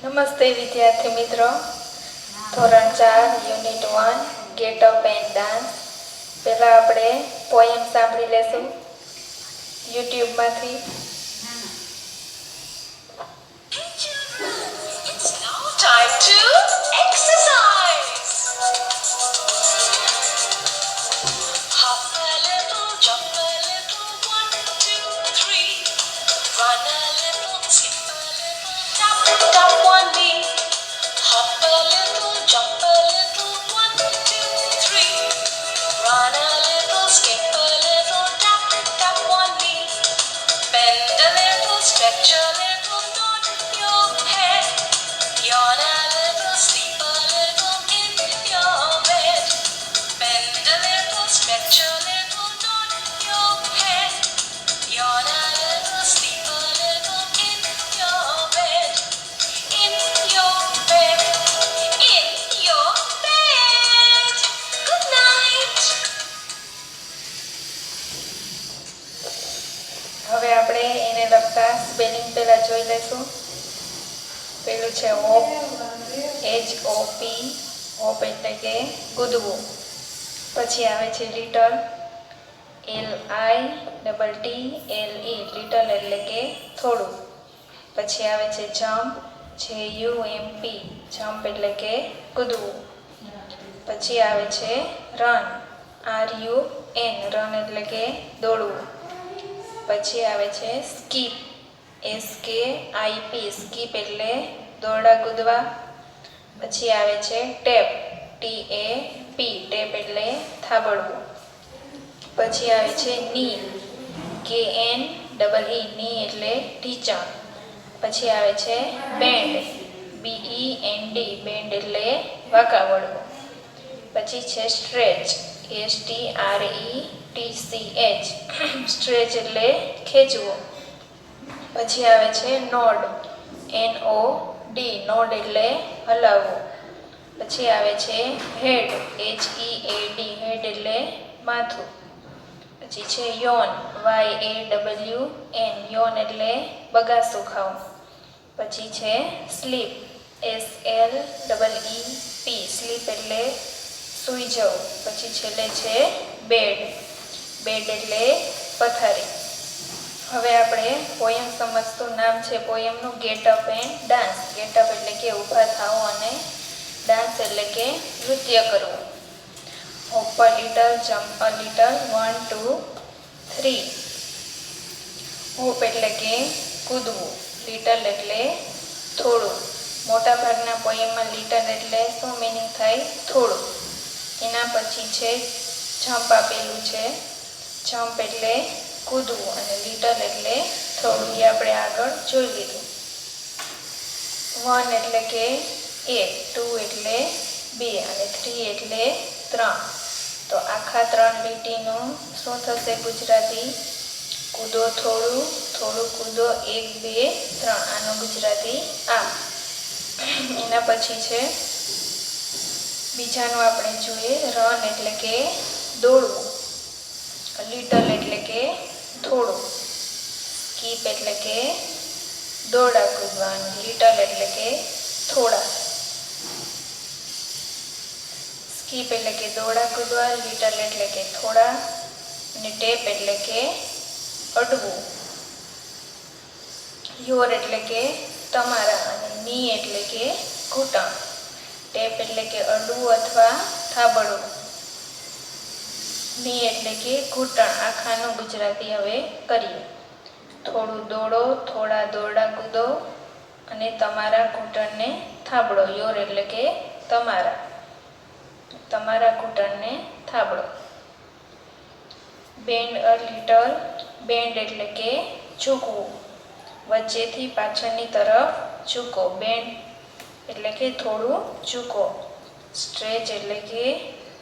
નમસ્તે વિદ્યાર્થી મિત્રો, ધોરણ 4 unit 1 gate up and dance. પહેલાં આપણે પોએમ સાંભળી લેશું યુટ્યુબમાંથી. Time to exercise. Hop a little, jump a little, 1, 2, 3. Run a little, skip a little, tap, tap one knee. Hop a little, jump a little, 1, 2, 3. Run a little, skip a little, tap, tap one knee. Bend a little, stretch a little, nod your head. Yawn a little, sleep a little in your bed. Bend a little, stretch a little, nod your head. Yawn a little, sleep a little in your bed. In your bed. In your bed. Good night. હવે આપણે એને લગતા spelling પહેલાં જોઈ લઈશું. પેલું છે hope, HOP, hope એટલે કે કૂદવું. પછી આવે છે લિટલ, LITTLE, લિટલ એટલે કે થોડું. પછી આવે છે જમ્પ, JUMP, જમ્પ એટલે કે કૂદવું. પછી આવે છે રન, RUN, રન એટલે કે દોડવું. પછી આવે છે સ્કીપ, SKIP, સ્કીપ એટલે દોરડા કૂદવા. પછી આવે છે ટેપ, TAP, ટેપ એટલે થાબડવું. પછી આવે છે ની, KNEE, ની એટલે ઢીંચણ. પછી આવે છે બેન્ડ, BEND, બેન્ડ એટલે વાંકા વળવું. પછી છે સ્ટ્રેચ, STRETCH, સ્ટ્રેચ એટલે ખેંચવો. પછી આવે છે નોડ, NOD, નોડ એટલે હલાવવું. પછી આવે છે હેડ, HEAD, હેડ એટલે માથું. પછી છે યોન, YAWN, યોન એટલે બગાસું ખાવું. પછી છે સ્લીપ, SLEEP, સ્લીપ એટલે સૂઈ જવું. પછી છેલ્લે છે બેડ, બેડ એટલે પથારી. હવે આપણે પોયમ સમજતું નામ છે પોયમનું get up and dance. Get up એટલે કે ઊભા થવું અને ડાન્સ એટલે કે નૃત્ય કરવું. Hope a little, jump a little, 1, 2, 3. Hope એટલે કે કૂદવું, લિટલ એટલે થોડું. મોટા ભાગના પોયમમાં લિટલ એટલે શું મિનિંગ થાય? થોડું. એના પછી છે જમ્પ આપેલું છે, જમ્પ એટલે કૂદવું અને લિટલ એટલે થોડું. એ આપણે આગળ જોઈ લીધું. 1 એટલે કે 1, 2 એટલે 2 અને 3 એટલે 3. તો આખા 3 લીટીનું શું થશે ગુજરાતી? કૂદો થોડું, થોડું કૂદો 1, 2, 3. આનું ગુજરાતી આ. એના પછી છે બીજાનું આપણે જોઈએ. રન એટલે કે દોડવું, લિટલ એટલે કે થોડું, સ્કીપ એટલે કે દોરડા કૂદવા, લિટલ એટલે કે થોડા. સ્કીપ એટલે કે દોરડા કૂદવા, લિટલ એટલે કે થોડા અને ટેપ એટલે કે અડવું. યોર એટલે કે તમારા અને ની એટલે કે ઘૂંટણ. ટેપ એટલે કે અડવું અથવા થાબડવું. ની એટલે કે ઘૂંટણ. આખાનું ગુજરાતી હવે કરીએ. થોડું દોડો, થોડા દોરડા કૂદો અને તમારા ઘૂંટણને થાબડો. યોર એટલે કે તમારા, તમારા ઘૂંટણને થાબડો. બેન્ડ અ લિટલ, બેન્ડ એટલે કે ઝૂકવું, વચ્ચેથી પાછળની તરફ ઝૂકો. બેન્ડ એટલે કે થોડું ઝૂકો. સ્ટ્રેચ એટલે કે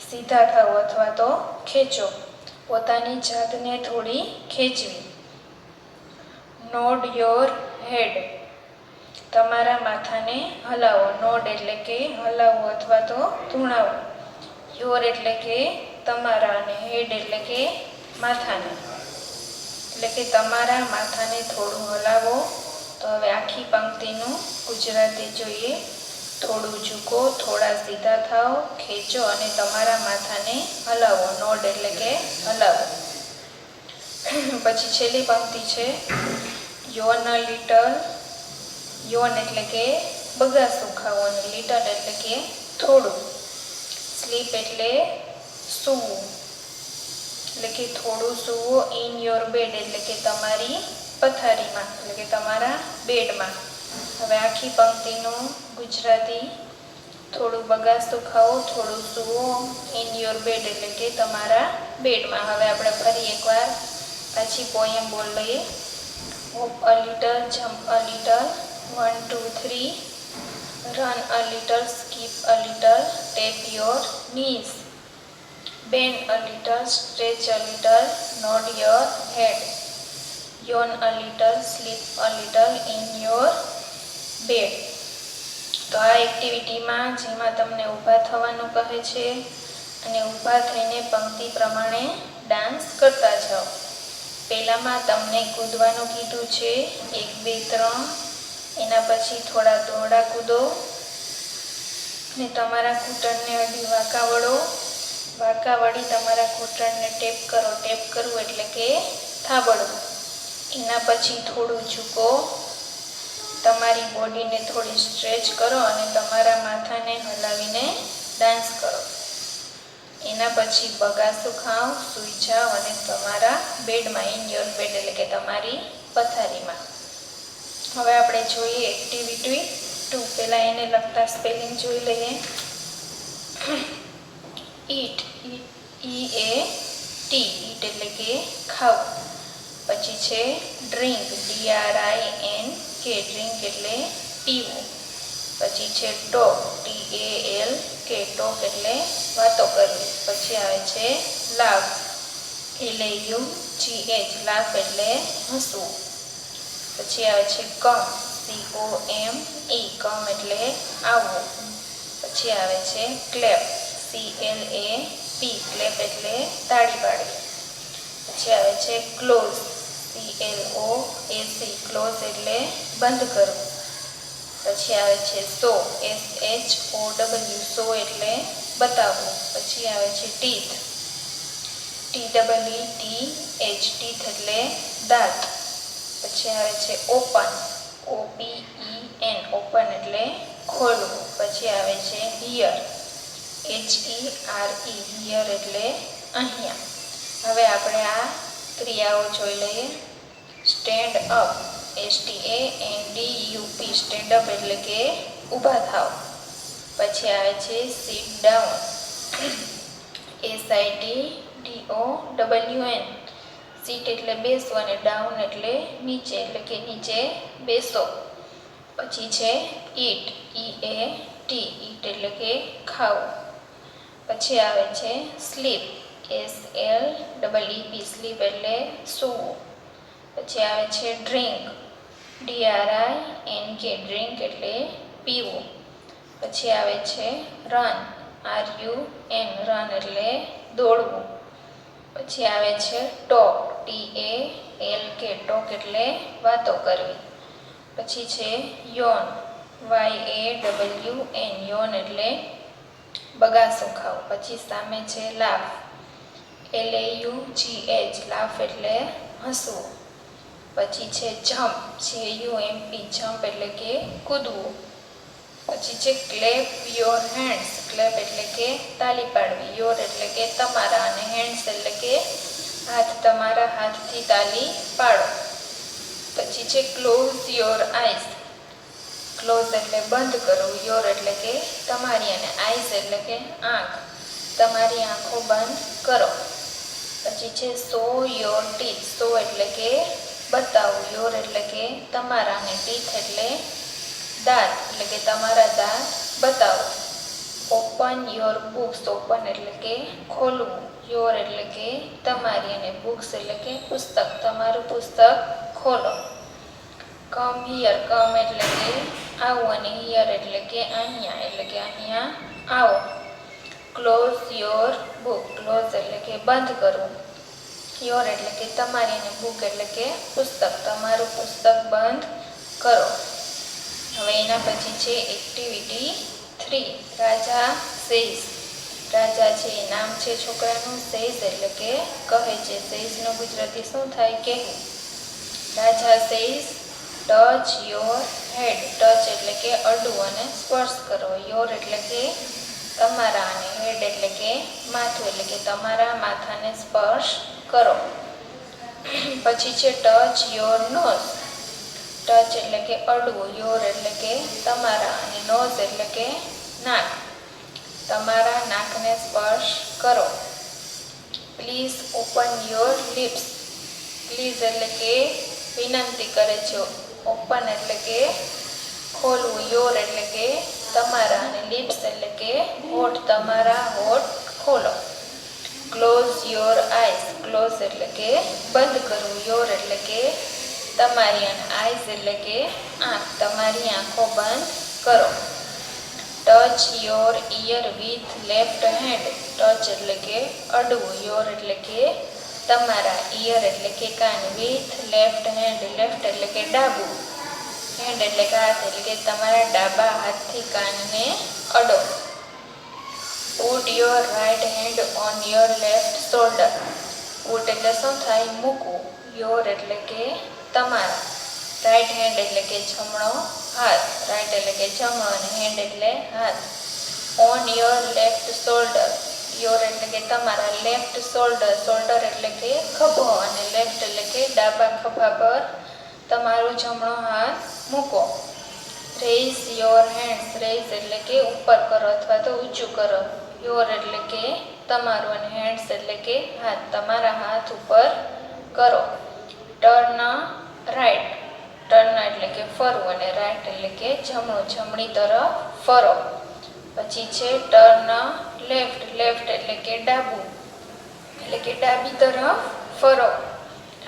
સીધા થવું અથવા તો ખેંચો, પોતાની જાતને થોડી ખેંચવી. નોડ યોર હેડ, તમારા માથાને હલાવો. નોડ એટલે કે હલાવવું અથવા તો ધૂણાવવું. યોર એટલે કે તમારા અને હેડ એટલે કે માથાને. એટલે કે તમારા માથાને થોડું હલાવો, તો હવે આખી પંક્તિનું ગુજરાતી જોઈએ. થોડું ઝૂકો, થોડા સીધા થાઓ, ખેંચો અને તમારા માથાને હલાવો. નોડ એટલે કે હલાવો. પછી છેલ્લી પંક્તિ છે યોન અ લિટલ. યોન એટલે કે બગાસું ખાવું અને લિટલ એટલે કે થોડું. સ્લીપ એટલે સૂવું, એટલે કે થોડું સૂવો. ઇન યોર બેડ એટલે કે તમારી પથારીમાં, એટલે કે તમારા બેડમાં. હવે આખી પંક્તિનું ગુજરાતી. થોડું બગાસું ખાઓ, થોડું સૂવો. ઇન યોર બેડ એટલે કે તમારા બેડમાં. હવે આપણે ફરી એકવાર પાછી પોયમ બોલ લઈએ. Hop a little, jump a little, 1 2 3, run a little, skip a little, tap your knees, bend a little, stretch a little, nod your head, yawn a little, sleep a little in your bed. તો આ એક્ટિવિટીમાં જેમાં તમને ઊભા થવાનું કહે છે અને ઊભા થઈને પંક્તિ પ્રમાણે ડાન્સ કરતા જાઓ. પહેલામાં તમને કૂદવાનું કીધું છે 1 2 3. એના પછી થોડા દોરડા કૂદો અને તમારા ઘૂંટણને અડી વાંકા વળો. વાંકા વળી તમારા ઘૂંટણને ટેપ કરો. ટેપ કરવું એટલે કે થાબડવું. એના પછી થોડું ઝૂકો, તમારી બોડીને થોડી સ્ટ્રેચ કરો અને તમારા માથાને હલાવીને ડાન્સ કરો. એના પછી બગાસું ખાઓ, સૂઈ જાઓ અને તમારા બેડમાં, ઇન યોર બેડ એટલે કે તમારી પથારીમાં. હવે આપણે જોઈએ એક્ટિવિટી 2. પહેલાં એને લગતા સ્પેલિંગ જોઈ લઈએ. ઈટ, EAT, ઈટ એટલે કે ખાવું. પછી છે ડ્રિંક, DRINK, ડ્રિંક એટલે પીવું. પછી છે ટોક, TALK, ટોક એટલે વાતો કરવી. પછી આવે છે લાફ, LAUGH, લાફ એટલે હસવું. પછી આવે છે કમ, COME, કમ એટલે આવવું. પછી આવે છે ક્લેપ, CLAP, ક્લેપ એટલે તાળી પાડવી. પછી આવે છે ક્લોઝ, CLOAC, ક્લોઝ એટલે બંધ કરવું. પછી આવે છે શો, SHOW, શો એટલે બતાવવું. પછી આવે છે ટીથ, TEETH, ટીથ એટલે દાંત. પછી આવે છે ઓપન, OPEN, ઓપન એટલે ખોલવું. પછી આવે છે હિયર, HERE, હિયર એટલે અહીંયા. હવે આપણે આ ક્રિયાઓ જોઈ લઈએ. Stand up, STANDUP, stand up એટલે કે ઊભા થાવ. પછી આવે છે સિટ ડાઉન, SITDOWN, સીટ એટલે બેસવું અને ડાઉન એટલે નીચે, એટલે કે નીચે બેસો. પછી છે ઈટ, EAT, ઈટ એટલે કે ખાવું. પછી આવે છે સ્લીપ, SLEEP, સ્લીપ એટલે સૂવું. પછી આવે છે ડ્રિંક, DRINK, ડ્રિંક એટલે પીવું. પછી આવે છે રન, RUN, રન એટલે દોડવું. પછી આવે છે ટોક, TALK, ટોક એટલે વાતો કરવી. પછી છે યોન, YAWN, યોન એટલે બગાસું ખાવું. પછી સામે છે લાફ, LAUGH, લાફ એટલે હસવું. પછી છે જમ્પ, JUMP, જમ્પ એટલે કે કૂદવું. પછી છે ક્લેપ યોર હેન્ડ્સ, ક્લેપ એટલે કે તાલી પાડવી. યોર એટલે કે તમારા અને હેન્ડ્સ એટલે કે હાથ, તમારા હાથથી તાલી પાડો. પછી છે ક્લોઝ યોર આઈઝ, ક્લોઝ એટલે બંધ કરવું. યોર એટલે કે તમારી અને આઈઝ એટલે કે આંખ, તમારી આંખો બંધ કરો. પછી છે શો યોર ટીથ, શો એટલે કે બતાવવું. યોર એટલે કે તમારા અને ટીથ એટલે દાંત, એટલે કે તમારા દાંત બતાવો. ઓપન યોર બુક્સ, ઓપન એટલે કે ખોલવું. યોર એટલે કે તમારી અને બુક્સ એટલે કે પુસ્તક, તમારું પુસ્તક ખોલો. કમ હિયર, કમ એટલે કે આવું અને હિયર એટલે કે અહીંયા, એટલે કે અહીંયા આવો. ક્લોઝ યોર બુક, ક્લોઝ એટલે કે બંધ કરવું. યોર એટલે કે તમારી અને બુક એટલે કે પુસ્તક, તમારું પુસ્તક બંધ કરો. હવે એના પછી છે એક્ટિવિટી 3 રાજા સેઝ. રાજા છે એ નામ છે છોકરાનું, સેઝ એટલે કે કહે છે. સેઝનું ગુજરાતી શું થાય? કહેવું. રાજા says touch your head. Touch એટલે કે અડવું અને સ્પર્શ કરો. યોર એટલે કે તમારા અને હેડ એટલે કે માથું, એટલે કે તમારા માથાને સ્પર્શ કરો. પછી છે ટચ યોર નોઝ. ટચ એટલે કે અડવું, યોર એટલે કે તમારા અને નોઝ એટલે કે નાક. તમારા નાકને સ્પર્શ કરો. Please open your lips. Please એટલે કે વિનંતી કરે છે. ઓપન એટલે કે ખોલવું, યોર એટલે કે તમારા અને લિપ્સ એટલે કે હોઠ, તમારા હોઠ ખોલો. Close your eyes. ક્લોઝ એટલે કે બંધ કરવું, યોર એટલે કે તમારી અને આઈઝ એટલે કે આંખ, તમારી આંખો બંધ કરો. Touch your ear with left hand. Touch એટલે કે અડવું, યોર એટલે કે તમારા, ઇયર એટલે કે કાન, વિથ લેફ્ટ હેન્ડ. લેફ્ટ એટલે કે ડાબું, હેન્ડ એટલે કે હાથ, એટલે કે તમારા ડાબા હાથથી કાનને અડો. Put your right hand on your left shoulder. Put એટલે શું થાય? મૂકવું. યોર એટલે કે તમારા, રાઇટ હેન્ડ એટલે કે જમણો હાથ, રાઇટ એટલે કે જમણો અને હેન્ડ એટલે હાથ. On your left shoulder. Your એટલે કે તમારા, લેફ્ટ શોલ્ડર. શોલ્ડર એટલે કે ખભો અને લેફ્ટ એટલે કે ડાબા ખભા પર તમારો જમણો હાથ મૂકો. Raise your hands. રેઇઝ એટલે કે ઉપર કરો અથવા તો ઊંચું કરો. યોર એટલે કે તમારું અને હેન્ડ્સ એટલે કે હાથ, તમારા હાથ ઉપર કરો. Turn right. ટર્ન એટલે કે ફરવું અને રાઇટ એટલે કે જમણું, જમણી તરફ ફરો. પછી છે ટર્ન લેફ્ટ. લેફ્ટ એટલે કે ડાબું, એટલે કે ડાબી તરફ ફરો.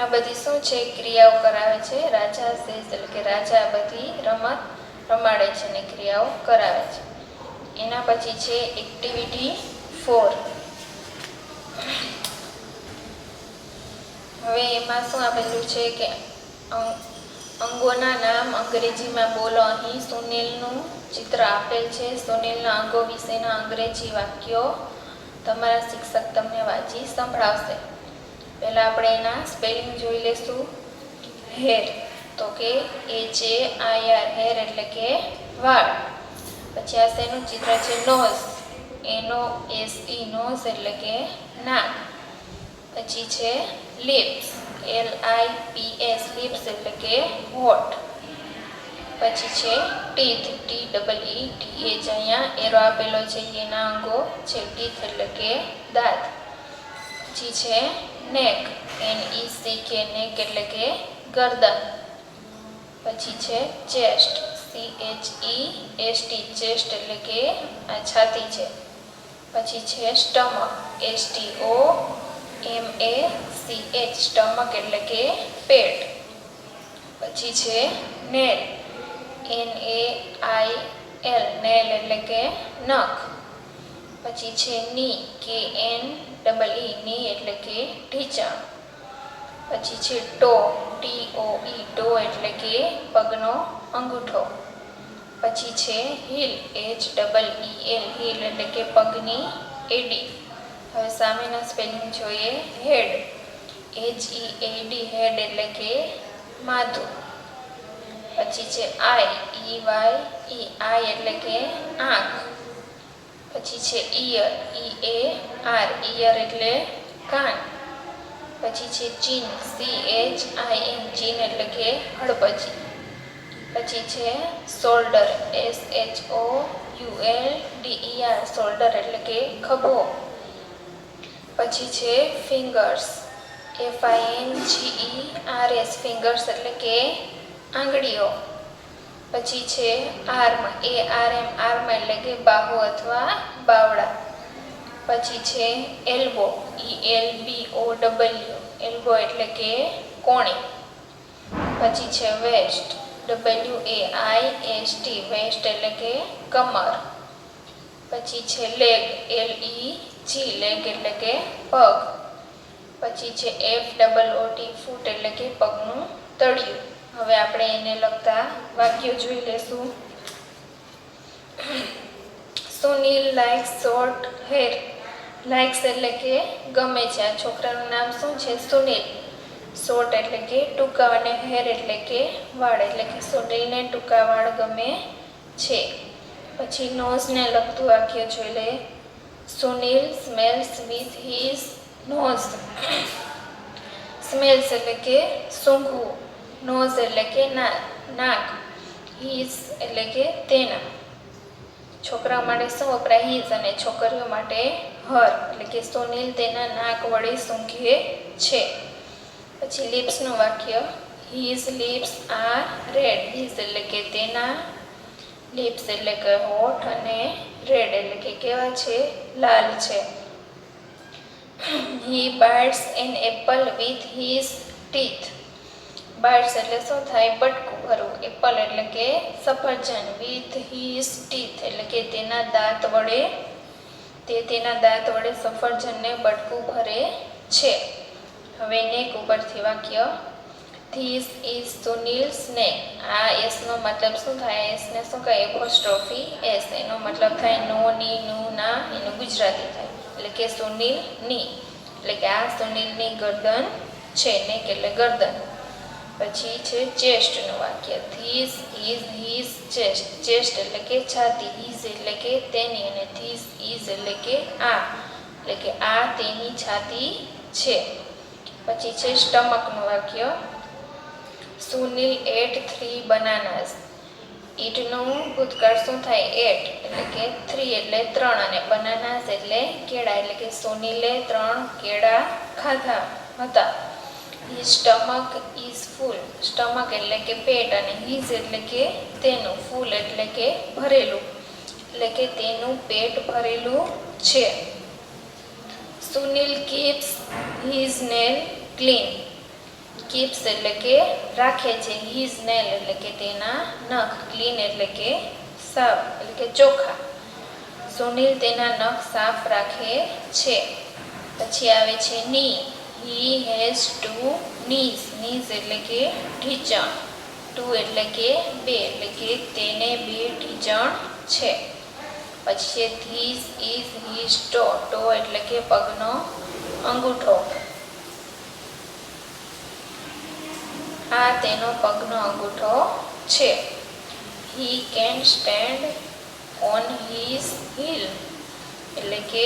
આ બધી શું છે? ક્રિયાઓ કરાવે છે રાજા સેઝ, એટલે કે રાજા આ બધી રમત રમાડે છે અને ક્રિયાઓ કરાવે છે. એના પછી છે એક્ટિવિટી 4. હવે એમાં શું આપેલું છે કે અંગોના નામ અંગ્રેજીમાં બોલો. અહીં સુનિલનું ચિત્ર આપેલ છે. સુનિલના અંગો વિશેના અંગ્રેજી વાક્યો તમારા શિક્ષક તમને વાંચી સંભળાવશે. પહેલાં આપણે એના સ્પેલિંગ જોઈ લઈશું. હેર તો કે HAIR, હેર એટલે કે વાળ. પછી આ શેનું ચિત્ર છે? નોઝ, NOSE, નોઝ એટલે કે નાક. પછી છે લિપ્સ, LIPS, લિપ્સ એટલે કે હોઠ. પછી છે ટીથ, TEETH, અહીંયા એરો આપેલો છે, એના અંગો છે. ટીથ એટલે કે દાંત. પછી છે નેક, NECK, નેક એટલે કે ગરદન. પછી છે ચેસ્ટ, CHEST, ચેસ્ટ એટલે કે આ છાતી છે. પછી છે સ્ટમક, STOMACH, સ્ટમક એટલે કે પેટ. પછી છે નેલ, NAIL, નેલ એટલે કે નખ. પછી છે ની, KNEE, ની એટલે કે ઢીંચણ. પછી છે ટો, TOE, ટો એટલે કે પગનો અંગૂઠો. પછી છે હીલ, HEEL, હીલ એટલે કે પગની એડી. હવે સામેના સ્પેલિંગ જોઈએ. હેડ, HEAD, હેડ એટલે કે માથું. પછી છે EYE, આઈ એટલે કે આંખ. પછી છે ઇયર, EAR, ઇયર એટલે કાન. પછી છે ચીન, CHIN, ચીન એટલે કે હડપચી. પછી છે શોલ્ડર, SHOULDER, શોલ્ડર એટલે કે ખભો. પછી છે ફિંગર્સ, FINGERS, ફિંગર્સ એટલે કે આંગળીઓ. પછી છે આર્મ, ARM, આર્મ એટલે કે બાહુ અથવા બાવડા. પછી છે એલ્બો, ELBOW, એલ્બો એટલે કે કોણી. પછી છે વેસ્ટ, WAIST, વેસ્ટ એટલે કે કમર. પછી છે લેગ, LEG, લેગ એટલે કે પગ. પછી છે FOOT, ફૂટ એટલે કે પગનું તળિયું. હવે આપણે એને લગતા વાક્યો જોઈ લેશું. Sunil likes short hair. Likes એટલે કે ગમે છે. આ છોકરાનું નામ શું છે? સુનિલ. શોર્ટ એટલે કે ટૂંકા અને હેર એટલે કે વાળ, એટલે કે સુનિલને ટૂંકા વાળ ગમે છે. પછી નોઝને લગતું વાક્ય જોઈ લે. Sunil smells with his nose. Smells એટલે કે સૂંઘવું, નોઝ એટલે કે નાક, હિઝ એટલે કે તેના. છોકરાઓ માટે શું વપરાય? હિઝ, અને છોકરીઓ માટે હર, એટલે કે સુનિલ તેના નાક વડે સૂંઘે છે. પછી લિપ્સનું વાક્ય. His lips are red. His એટલે કે તેના, લિપ્સ એટલે કે હોઠ, અને રેડ એટલે કે કેવા છે? લાલ છે. He bites an apple with his teeth. Bites એટલે શું થાય? બટકું ભરવું. એપલ એટલે કે સફરજન. વિથ હિઝ ટીથ એટલે કે તેના દાંત વડે, તે તેના દાંત વડે સફરજનને બટકું ભરે છે. હવે નેક ઉપરથી વાક્ય. ધીસ ઇઝ સુનિલ્સ નેક. આ એસનો મતલબ શું થાય? એસને શું કહે? Apostrophe S. એનો મતલબ થાય નો, ની, નું, ના. એનું ગુજરાતી થાય એટલે કે સુનિલની, એટલે કે આ સુનિલની ગરદન છે. નેક એટલે ગરદન. પછી છે ચેસ્ટનું વાક્ય. This is his chest. Chest એટલે કે છાતી, હિઝ એટલે કે તેની, અને ધીસ ઇઝ એટલે કે આ, એટલે કે આ તેની છાતી છે. પછી છે સ્ટમકનું વાક્ય. સુનિલ એટ 3 બનાનાસ. ઈટનું ભૂતકાળ શું થાય? એટ, એટલે કે 3 એટલે 3, અને બનાનાસ એટલે કેળા, એટલે કે સુનિલે 3 કેળા ખાધા હતા. His stomach is full. Stomach એટલે કે પેટ, અને હિઝ એટલે કે તેનું, ફૂલ એટલે કે ભરેલું, એટલે કે તેનું પેટ ભરેલું છે. Sunil keeps his nail clean. Keeps એટલે કે રાખે છે. હિઝ નેલ એટલે કે તેના નખ, ક્લીન એટલે કે સાફ, એટલે કે ચોખ્ખા. સુનિલ તેના નખ સાફ રાખે છે. પછી આવે છે ની. He has 2 knees. નીઝ એટલે કે ઢીંચણ. 2 એટલે કે 2, એટલે કે તેને 2 ઢીંચણ છે. પછી this is his toe. Toe એટલે કે પગનો અંગૂઠો. આ તેનો પગનો અંગૂઠો છે. He can stand on his heel. એટલે કે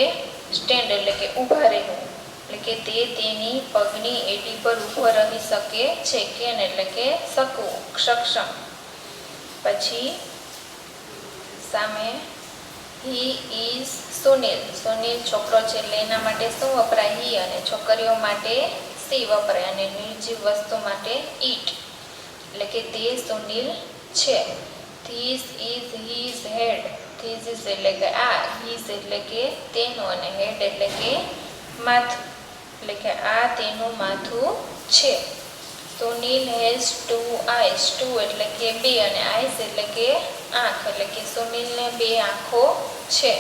સ્ટેન્ડ એટલે કે ઊભા રહેવું, એટલે કે તે તેની પગની એડી પર ઊભો રહી શકે છે. કેન એટલે કે શકવું, સક્ષમ. પછી સામે હી ઇઝ સુનિલ. સુનિલ છોકરો છે એટલે એના માટે શું વપરાય? હી, અને છોકરીઓ માટે સી વપરાય, અને નિર્જીવ વસ્તુ માટે ઈટ, એટલે કે તે સુનિલ છે. This is his head. This is એટલે કે આ, હિઝ એટલે કે તેનું, અને હેડ એટલે કે માથું, એટલે કે આ તેનું માથું છે. Sunil has 2 ice. 2 એટલે કે 2, અને આઈસ એટલે કે આંખ, એટલે કે સુનિલને 2 આંખો છે.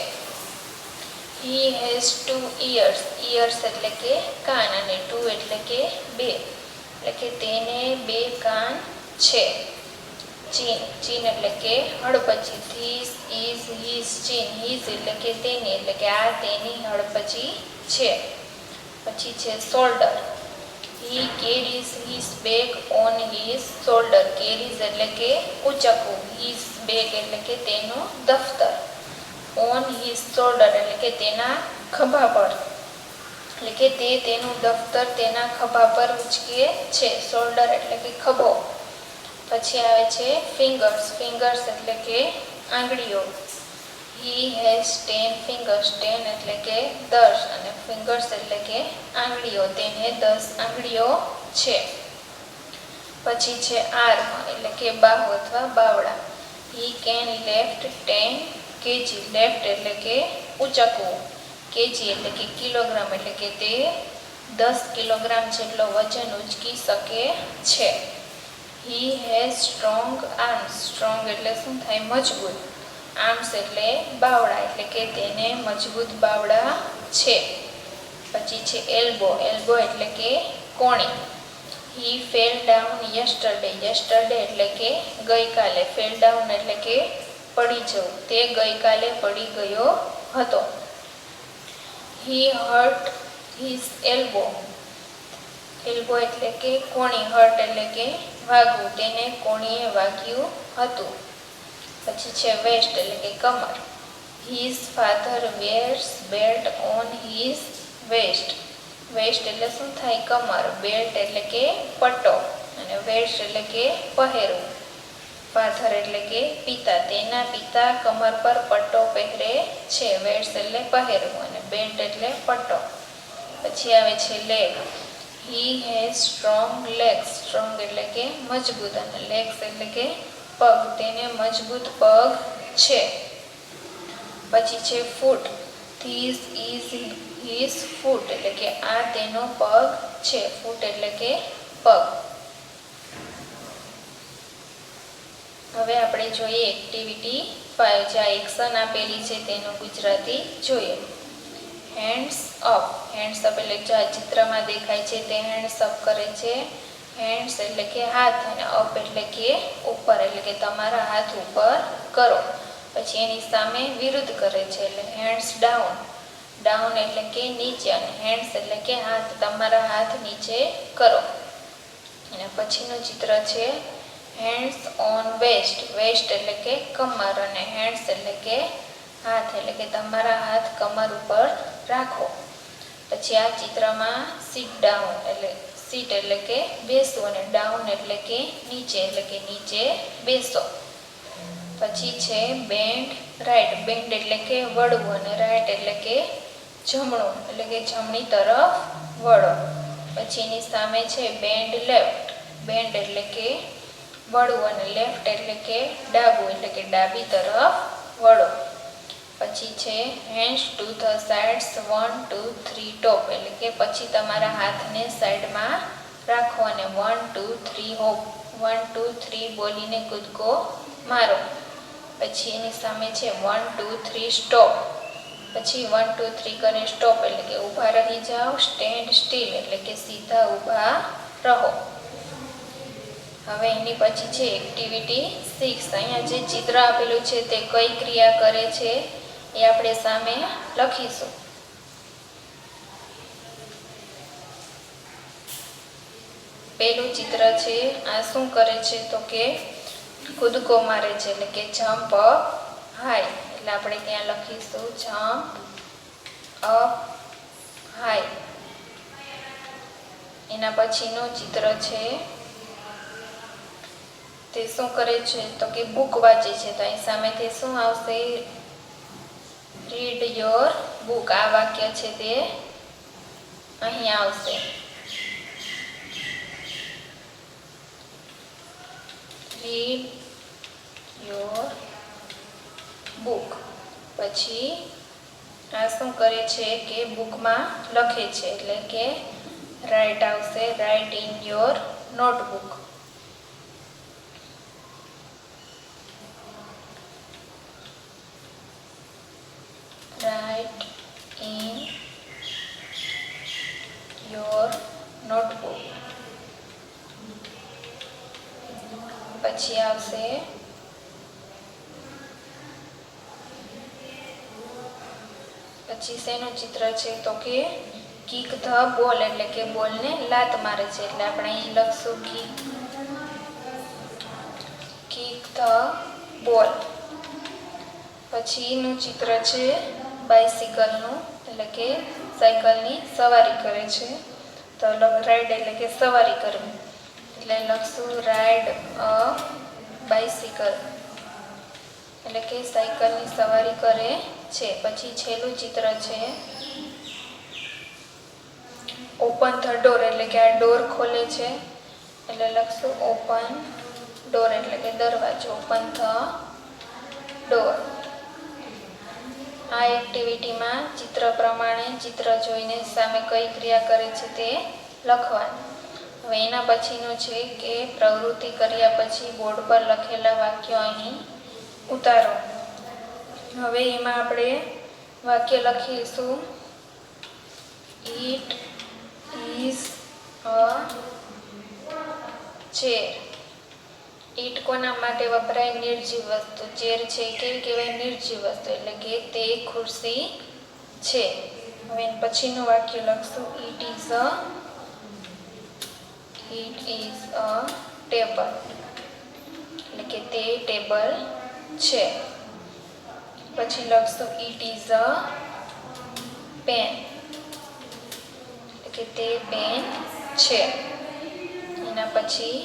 He has 2 years. ઇયર્સ એટલે કે કાન, અને 2 એટલે કે 2, એટલે કે તેને 2 કાન છે. ચીન. ચીન એટલે કે હડપચી. ધીસ ઇઝ હિઝ ચીન. હિઝ એટલે કે તેની, એટલે કે આ તેની હડપચી છે. પછી છે shoulder. He carries his bag on his shoulder. Carries એટલે કે ઉચકવું. હિઝ બેગ એટલે કે તેનું દફતર. ઓન હિઝ શોલ્ડર એટલે કે તેના ખભા પર, એટલે કે તે તેનું દફતર તેના ખભા પર ઉચકે છે. શોલ્ડર એટલે કે ખભો. પછી આવે છે ફિંગર્સ. ફિંગર્સ એટલે કે આંગળીઓ. He has 10 fingers. 10 એટલે કે 10, અને ફિંગર્સ એટલે કે આંગળીઓ. તેને 10 આંગળીઓ છે. પછી છે આર્મ એટલે કે બાહુ અથવા બાવડા. He can left 10 KG. Left એટલે કે ઉચકવું. કેજી એટલે કે કિલોગ્રામ, એટલે કે તે 10 કિલોગ્રામ જેટલો વજન ઉચકી શકે છે. હી હેઝ સ્ટ્રોંગ આર્મ્સ. સ્ટ્રોંગ એટલે શું થાય? મજબૂત. આર્મ્સ એટલે બાવડા, એટલે કે તેને મજબૂત બાવડા છે. પછી છે એલ્બો. એલ્બો એટલે કે કોણી. He fell down yesterday. Yesterday એટલે કે ગઈકાલે. ફેલ ડાઉન એટલે કે પડી જવું. તે ગઈકાલે પડી ગયો હતો. હી હર્ટ હિઝ એલ્બો. એલ્બો એટલે કે કોણી. હર્ટ એટલે કે વાગવું. તેને કોણીએ વાગ્યું હતું. પછી છે વેસ્ટ એટલે કે કમર. His father wears belt on his waist. Waist એટલે શું થાય? કમર. બેલ્ટ એટલે કે પટ્ટો અને વેસ્ટ એટલે કે પહેરવું. ફાધર એટલે કે પિતા. તેના પિતા કમર પર પટ્ટો પહેરે છે. વેસ્ટ એટલે પહેરવું અને બેલ્ટ એટલે પટ્ટો. પછી આવે છે leg. He has strong legs. Strong એટલે કે મજબૂત અને લેગ્સ એટલે કે પગ. તેને મજબૂત પગ છે. પછી છે ફૂટ. ધીસ ઇઝ હિઝ ફૂટ એટલે કે આ તેનો પગ છે. ફૂટ એટલે કે પગ. હવે આપણે જોઈએ એક્ટિવિટી 5. જ્યાં એક્શન આપેલી છે તેનું ગુજરાતી જોઈએ. Hands up. હેન્ડ્સ અપ એટલે જે આ ચિત્રમાં દેખાય છે તે હેન્ડ્સ અપ કરે છે. હેન્ડ્સ એટલે કે હાથ અને અપ એટલે કે ઉપર એટલે કે તમારા હાથ ઉપર કરો. પછી એની સામે વિરુદ્ધ કરે છે એટલે હેન્ડ્સ ડાઉન. ડાઉન એટલે કે નીચે અને હેન્ડ્સ એટલે કે હાથ. તમારા હાથ નીચે કરો. અને પછીનું ચિત્ર છે હેન્ડ્સ ઓન વેસ્ટ. વેસ્ટ એટલે કે કમર અને હેન્ડ્સ એટલે કે હાથ એટલે કે તમારા હાથ કમર ઉપર રાખો. પછી આ ચિત્રમાં સીટ ડાઉન એટલે સીટ એટલે કે બેસવું અને ડાઉન એટલે કે નીચે એટલે કે નીચે બેસો. પછી છે બેન્ડ રાઈટ. બેન્ડ એટલે કે વળવું અને રાઈટ એટલે કે જમણું એટલે કે જમણી તરફ વળો. પછી એની સામે છે બેન્ડ લેફ્ટ. બેન્ડ એટલે કે વળવું અને લેફ્ટ એટલે કે ડાબું એટલે કે ડાબી તરફ વળો. પછી છે હેન્ડ્સ ટુ ધ સાઇડ્સ 1 2 3 ટોપ એટલે કે પછી તમારા હાથને સાઈડમાં રાખો અને 1 2 3 હોપ. 1 2 3 બોલીને કૂદકો મારો. પછી એની સામે છે 1 2 3 સ્ટોપ. પછી 1 2 3 કરે સ્ટોપ એટલે કે ઊભા રહી જાઓ. સ્ટેન્ડ સ્ટીલ એટલે કે સીધા ઊભા રહો. હવે એની પછી છે એક્ટિવિટી 6. અહીંયા જે ચિત્ર આપેલું છે તે કઈ ક્રિયા કરે છે એ આપણે સામે લખીશું. પેલું ચિત્ર છે આ શું કરે છે તો કે કૂદકો મારે છે એટલે કે જમ્પ અપ હાઈ. એટલે આપણે ત્યાં લખીશું જમ્પ અપ હાઈ. એના પછીનું ચિત્ર છે તે શું કરે છે તો કે બુક વાંચે છે. તો અહીં સામેથી શું આવશે? Read your book. આ વાક્ય છે તે અહીં આવશે. Read your book. પછી આ શું કરે છે કે બુકમાં લખે છે એટલે કે રાઇટ આવશે. Write in your notebook. Write in your notebook. પછી આવશે પછી શેનું ચિત્ર છે તો કે કિક ધ બોલ એટલે કે બોલને લાત મારે છે. એટલે આપણે અહીં લખશું કિક ધ બોલ. પછીનું ચિત્ર છે બાઇસિકલનું એટલે કે સાયકલની સવારી કરે છે. તો રાઈડ એટલે કે સવારી કરવી એટલે લખશું રાઈડ અ બાઇસિકલ એટલે કે સાયકલની સવારી કરે છે. પછી છેલ્લું ચિત્ર છે ઓપન ધ ડોર એટલે કે આ ડોર ખોલે છે એટલે લખશું ઓપન ડોર એટલે કે દરવાજો. Open the door. આ એક્ટિવિટીમાં ચિત્ર પ્રમાણે ચિત્ર જોઈને સામે કઈ ક્રિયા કરે છે તે લખવાનું. હવે એના પછીનું છે કે પ્રવૃત્તિ કર્યા પછી બોર્ડ પર લખેલા વાક્યો અહીં ઉતારો. હવે એમાં આપણે વાક્ય લખીશું ઇટ ઇઝ અ ચેર. ઈટ કોના માટે વપરાય? નિર્જીવ વસ્તુ. ચેર છે એ કેવી કહેવાય? નિર્જીવ વસ્તુ, એટલે કે તે ખુરશી છે. હવે પછીનું વાક્ય લખશું. ઇટ ઇઝ અ ટેબલ, એટલે કે તે ટેબલ છે. પછી લખશું ઇટ ઇઝ અ પેન, એટલે કે તે પેન છે. એના પછી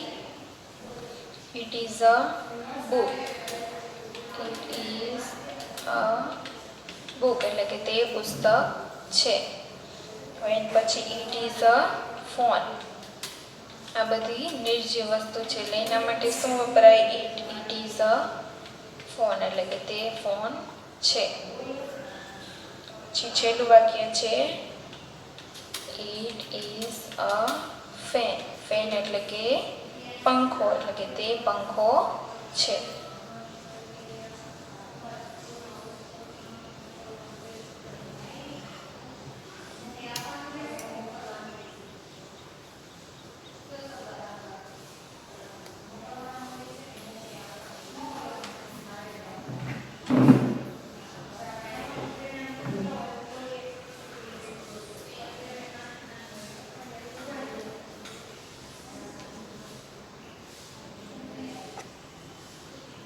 it is a book, it is a book, એટલે કે તે પુસ્તક છે. હવે પછી ઇટ ઇઝ અ ફોન. આ બધી નિર્જીવ વસ્તુ છે, એટલે એના માટે શું વપરાય? ઇટ ઇઝ અ ફોન, એટલે કે તે ફોન છે. પછી છેલ્લું વાક્ય છે it is a fan. Fan એટલે કે પંખો, એટલે કે તે પંખો છે.